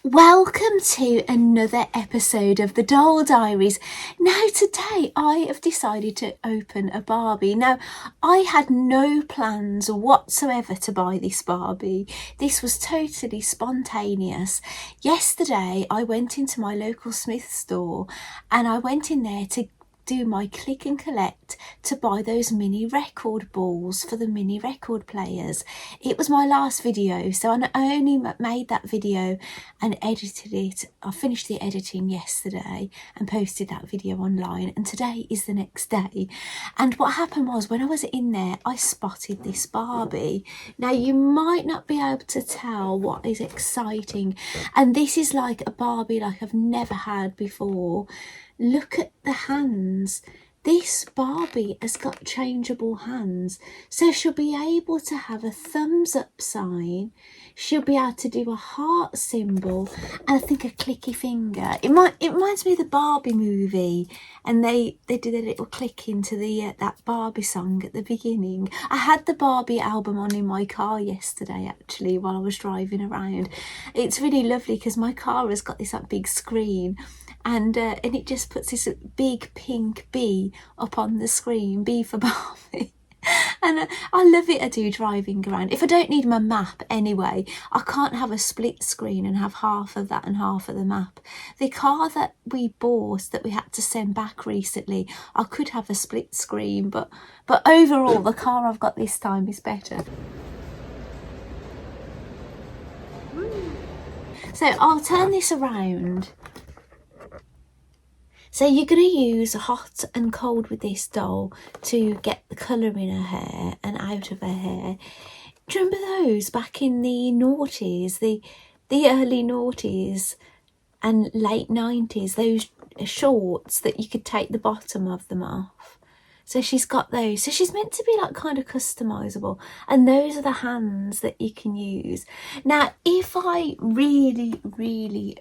Welcome to another episode of the Doll Diaries. Now today I have decided to open a Barbie. Now I had no plans whatsoever to buy this Barbie. This was totally spontaneous. Yesterday I went into my local Smith's store and I went in there to do my click and collect to buy those mini record balls for the mini record players. It was my last video, so I only made that video and edited it. I finished the editing yesterday and posted that video online, and today is the next day. And what happened was, when I was in there, I spotted this Barbie. Now you might not be able to tell what is exciting, and this is like a Barbie like I've never had before. Look at the hands. This Barbie has got changeable hands, so she'll be able to have a thumbs up sign, she'll be able to do a heart symbol, and I think a clicky finger. It reminds me of the Barbie movie, and they do their little click into the that Barbie song at the beginning. I had the Barbie album on in my car yesterday actually while I was driving around. It's really lovely because my car has got this big screen, and it just puts this big pink bee up on the screen, B for Barbie. And I love it. I do driving around. If I don't need my map anyway, I can't have a split screen and have half of that and half of the map. The car that we bought that we had to send back recently, I could have a split screen, but overall the car I've got this time is better. So I'll turn this around. So you're going to use hot and cold with this doll to get the colour in her hair and out of her hair. Do you remember those back in the noughties, the early noughties and late 90s, those shorts that you could take the bottom of them off? So she's got those. So she's meant to be like kind of customisable. And those are the hands that you can use. Now, if I really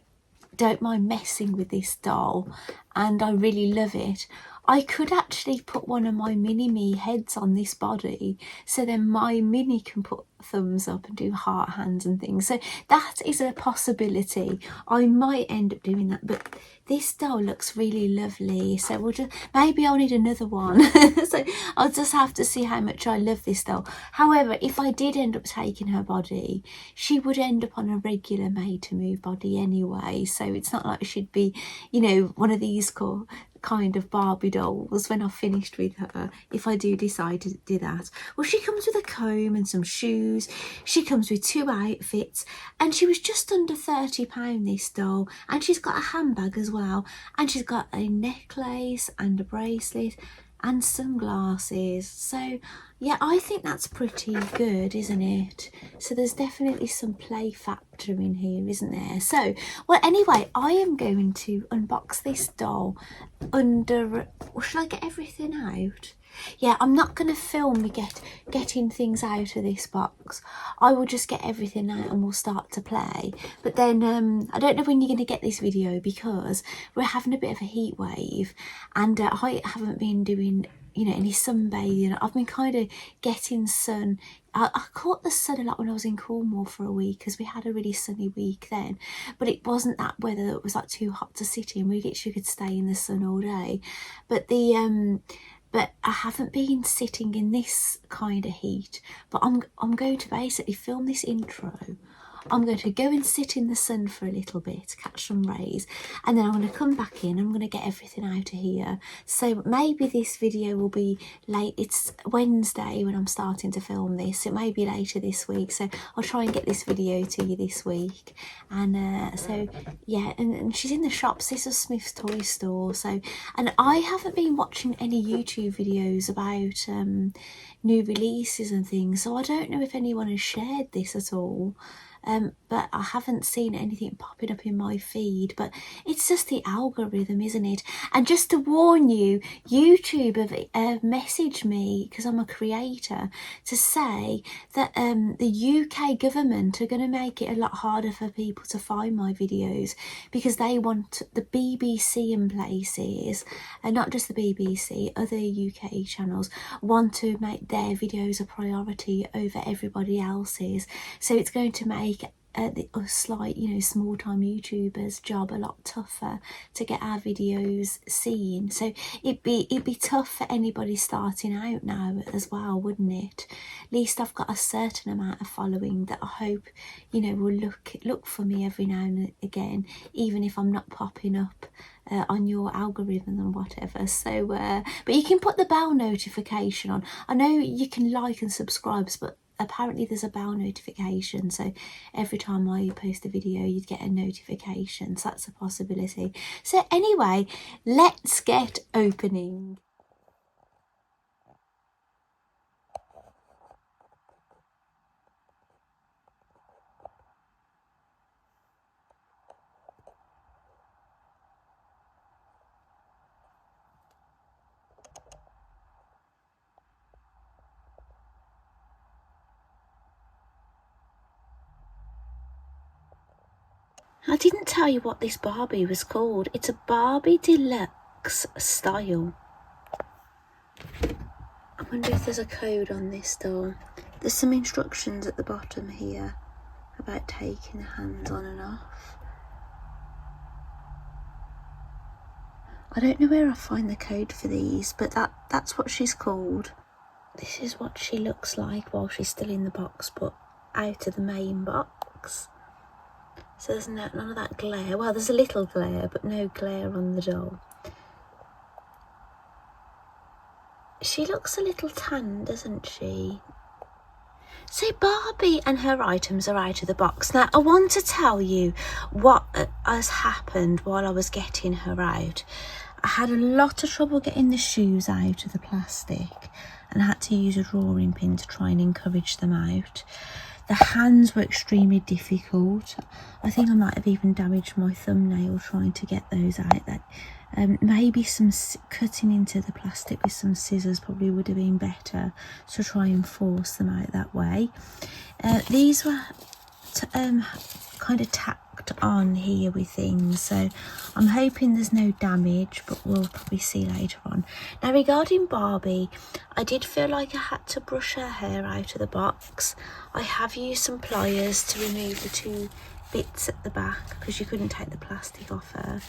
don't mind messing with this doll and I really love it, I could actually put one of my mini-me heads on this body, so then my mini can put thumbs up and do heart hands and things. So that is a possibility. I might end up doing that, but this doll looks really lovely, so we'll just, maybe I'll need another one. So I'll just have to see how much I love this doll. However, if I did end up taking her body, she would end up on a regular made to move body anyway, so it's not like she'd be, you know, one of these kind of Barbie dolls when I've finished with her, if I do decide to do that. Well, she comes with a comb and some shoes. She comes with 2 outfits, and she was just under £30, this doll, and she's got a handbag as well, and she's got a necklace and a bracelet and sunglasses. So yeah, I think that's pretty good, isn't it? So there's definitely some play factor in here, isn't there? So, well, anyway, I am going to unbox this doll under, or should I get everything out? Yeah, I'm not going to film me getting things out of this box. I will just get everything out and we'll start to play. But then I don't know when you're going to get this video because we're having a bit of a heat wave, and I haven't been doing, you know, any sunbathing. I've been kind of getting sun. I caught the sun a lot when I was in Cornwall for a week because we had a really sunny week then, but it wasn't that weather that was like too hot to sit in. We literally could stay in the sun all day. But I haven't been sitting in this kind of heat. But I'm going to basically film this intro. I'm going to go and sit in the sun for a little bit, catch some rays, and then I'm going to come back in. I'm going to get everything out of here. So maybe this video will be late. It's Wednesday when I'm starting to film this. It may be later this week. So I'll try and get this video to you this week. And so, yeah, and she's in the shops. This is Smith's toy store. So, and I haven't been watching any YouTube videos about new releases and things. So I don't know if anyone has shared this at all. But I haven't seen anything popping up in my feed, but it's just the algorithm, isn't it? And just to warn you, YouTube have messaged me, because I'm a creator, to say that the UK government are going to make it a lot harder for people to find my videos, because they want the BBC in places, and not just the BBC, other UK channels want to make their videos a priority over everybody else's. So it's going to make us, like, you know, small time YouTubers' job a lot tougher to get our videos seen. So it'd be tough for anybody starting out now as well, wouldn't it? At least I've got a certain amount of following that I hope, you know, will look for me every now and again, even if I'm not popping up on your algorithm and whatever. So but you can put the bell notification on. I know you can like and subscribe, but apparently there's a bell notification, so every time I post a video you'd get a notification, so that's a possibility. So anyway, let's get opening. I didn't tell you what this Barbie was called. It's a Barbie Deluxe style. I wonder if there's a code on this doll. There's some instructions at the bottom here about taking the hands on and off. I don't know where I'll find the code for these, but that's what she's called. This is what she looks like while she's still in the box, but out of the main box. So there's none of that glare. Well, there's a little glare, but no glare on the doll. She looks a little tan, doesn't she? So Barbie and her items are out of the box. Now, I want to tell you what has happened while I was getting her out. I had a lot of trouble getting the shoes out of the plastic and I had to use a drawing pin to try and encourage them out. The hands were extremely difficult. I think I might have even damaged my thumbnail trying to get those out. That maybe some cutting into the plastic with some scissors probably would have been better to try and force them out that way. These were kind of tacked on here with things, so I'm hoping there's no damage, but we'll probably see later on. Now, regarding Barbie, I did feel like I had to brush her hair out of the box. I have used some pliers to remove the two bits at the back because you couldn't take the plastic off her.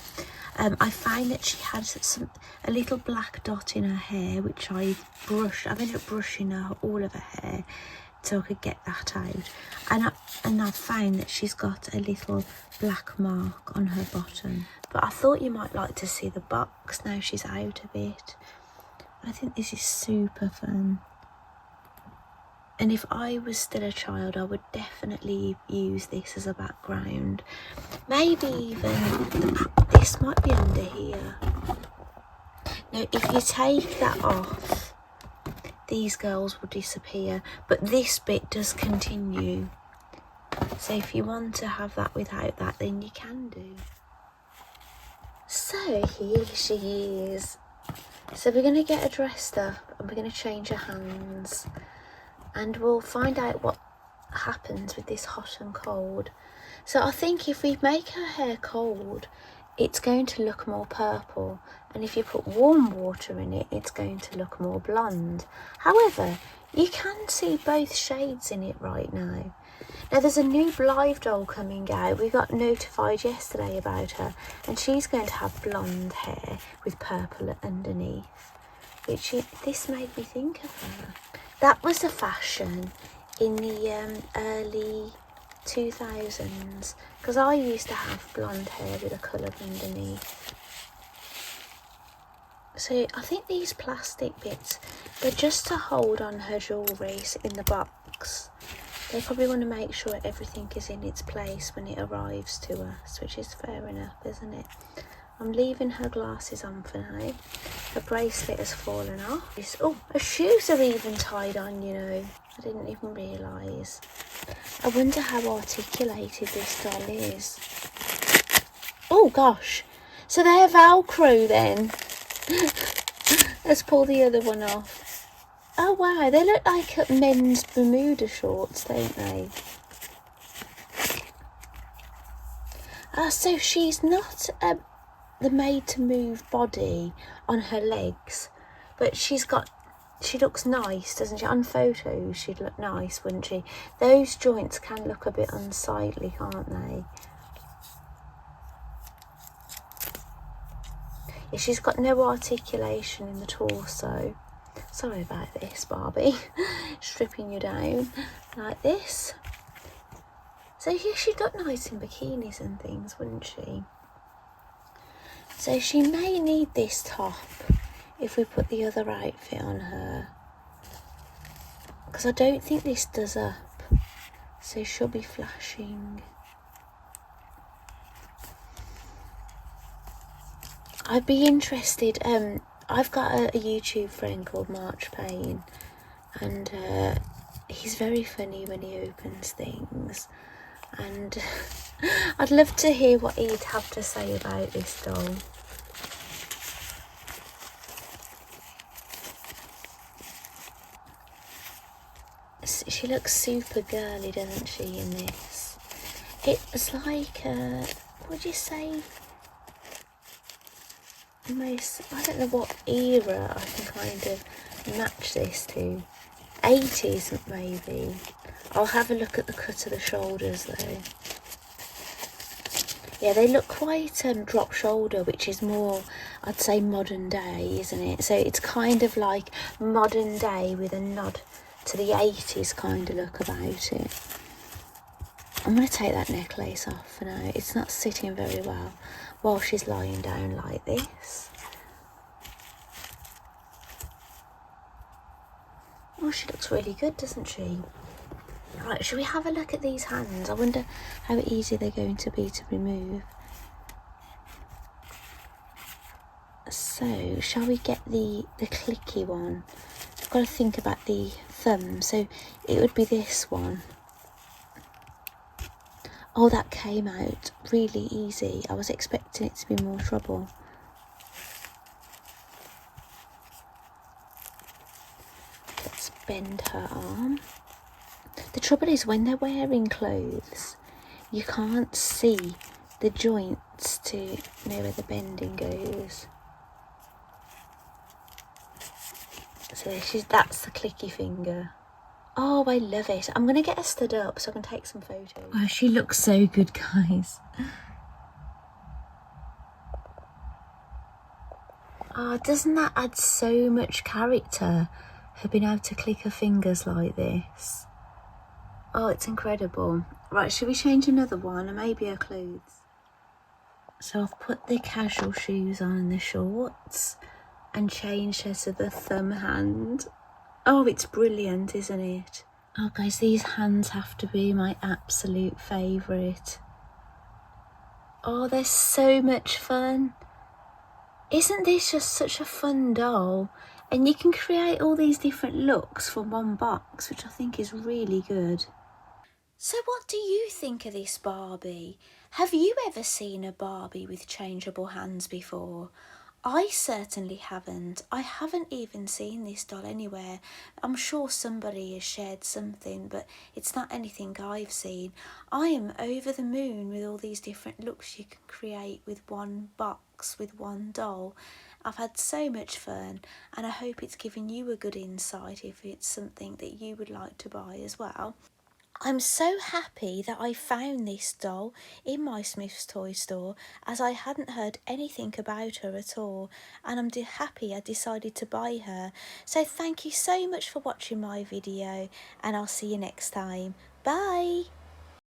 I found that she had a little black dot in her hair, which I've ended up brushing all of her hair so I could get that out, and I've found that she's got a little black mark on her bottom. But I thought you might like to see the box now she's out of it. I think this is super fun, and if I was still a child I would definitely use this as a background. Maybe even this might be under here. Now if you take that off, these girls will disappear, but this bit does continue. So if you want to have that without that, then you can do. So here she is. So we're going to get her dressed up and we're going to change her hands. And we'll find out what happens with this hot and cold. So I think if we make her hair cold, it's going to look more purple, and if you put warm water in it, it's going to look more blonde. However, you can see both shades in it right now. Now there's a new Blythe doll coming out. We got notified yesterday about her, and she's going to have blonde hair with purple underneath, which this made me think of her. That was a fashion in the early 2000s, because I used to have blonde hair with a colour underneath. So I think these plastic bits, they're just to hold on her jewellery in the box. They probably want to make sure everything is in its place when it arrives to us, which is fair enough, isn't it? I'm leaving her glasses on for now. Her bracelet has fallen off. Oh, her shoes are even tied on, you know. I didn't even realise. I wonder how articulated this doll is. Oh gosh, so they're Velcro then. Let's pull the other one off. Oh wow, they look like men's Bermuda shorts, don't they? So she's not the made to move body on her legs, but she's got She looks nice, doesn't she? On photos, she'd look nice, wouldn't she? Those joints can look a bit unsightly, can't they? Yeah, she's got no articulation in the torso. Sorry about this, Barbie. Stripping you down like this. So yeah, she'd look nice in bikinis and things, wouldn't she? So she may need this top if we put the other outfit on her, because I don't think this does up, so she'll be flashing. I'd be interested, I've got a YouTube friend called March Payne, and he's very funny when he opens things, and I'd love to hear what he'd have to say about this doll. She looks super girly, doesn't she, in this? It's like, what would you say? Almost, I don't know what era I can kind of match this to. 80s maybe. I'll have a look at the cut of the shoulders though. Yeah, they look quite drop shoulder, which is more, I'd say, modern day, isn't it? So it's kind of like modern day with a nod to the 80s kind of look about it. I'm going to take that necklace off for now. It's not sitting very well while she's lying down like this. Oh, she looks really good, doesn't she? Right, should we have a look at these hands? I wonder how easy they're going to be to remove. So, shall we get the clicky one? I've got to think about the thumb, so it would be this one. Oh, that came out really easy. I was expecting it to be more trouble. Let's bend her arm. The trouble is, when they're wearing clothes, you can't see the joints to know where the bending goes. So that's the clicky finger. Oh, I love it. I'm going to get her stood up so I can take some photos. Oh, she looks so good, guys. Oh, doesn't that add so much character, her being able to click her fingers like this? Oh, it's incredible. Right, should we change another one and maybe her clothes? So I've put the casual shoes on and the shorts and changed her to the thumb hand. Oh, it's brilliant, isn't it? Oh, guys, these hands have to be my absolute favourite. Oh, they're so much fun. Isn't this just such a fun doll? And you can create all these different looks from one box, which I think is really good. So what do you think of this Barbie? Have you ever seen a Barbie with changeable hands before? I certainly haven't. I haven't even seen this doll anywhere. I'm sure somebody has shared something, but it's not anything I've seen. I am over the moon with all these different looks you can create with one box, with one doll. I've had so much fun, and I hope it's given you a good insight if it's something that you would like to buy as well. I'm so happy that I found this doll in my Smith's toy store, as I hadn't heard anything about her at all, and I'm happy I decided to buy her. So thank you so much for watching my video, and I'll see you next time. Bye!